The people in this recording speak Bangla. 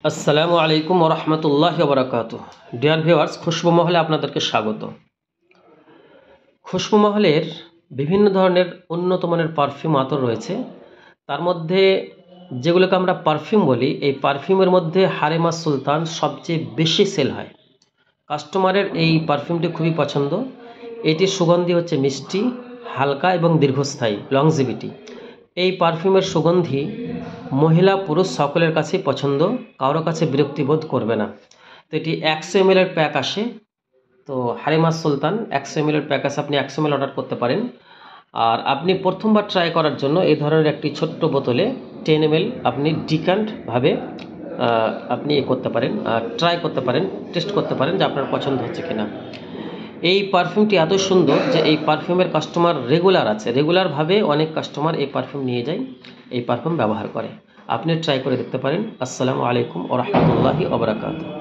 আসসালামু আলাইকুম ওয়া রাহমাতুল্লাহি ওয়া বারাকাতুহু। ডিয়ার ভিউয়ার্স, খুশবু মহলে আপনাদেরকে স্বাগত। খুশবু মহলের বিভিন্ন ধরনের উন্নত মানের পারফিউম আতর রয়েছে। তার মধ্যে যেগুলোকে আমরা পারফিউম বলি, এই পারফিউমের মধ্যে হারেমা সুলতান সবচেয়ে বেশি সেল হয়। কাস্টমারের এই পারফিউমটি খুবই পছন্দ। এটির সুগন্ধি হচ্ছে মিষ্টি, হালকা এবং দীর্ঘস্থায়ী, লংজিভিটি। এই পারফিউমের সুগন্ধি মহিলা পুরুষ সকলের কাছেই পছন্দ, কারো কাছে বিরক্তিবোধ করবে না। তো এটি 100 ml এর প্যাক আসে। তো হারেমা সুলতান 100 ml এর প্যাক আসে, আপনি 100 ml অর্ডার করতে পারেন। আর আপনি প্রথমবার ট্রাই করার জন্য এই ধরনের একটি ছোট্ট বোতলে 10 ml আপনি ডিকান্টভাবে আপনি করতে পারেন, ট্রাই করতে পারেন, টেস্ট করতে পারেন যে আপনার পছন্দ হচ্ছে কিনা। এই পারফিউমটি এত সুন্দর যে এই পারফিউমের কাস্টমার রেগুলার আছে, রেগুলারভাবে অনেক কাস্টমার এই পারফিউম নিয়ে যায়, এই পারফিউম ব্যবহার করে। আপনি ট্রাই করে দেখতে পারেন। আসসালামু আলাইকুম ওয়া রাহমাতুল্লাহি ওয়া বারাকাতুহু।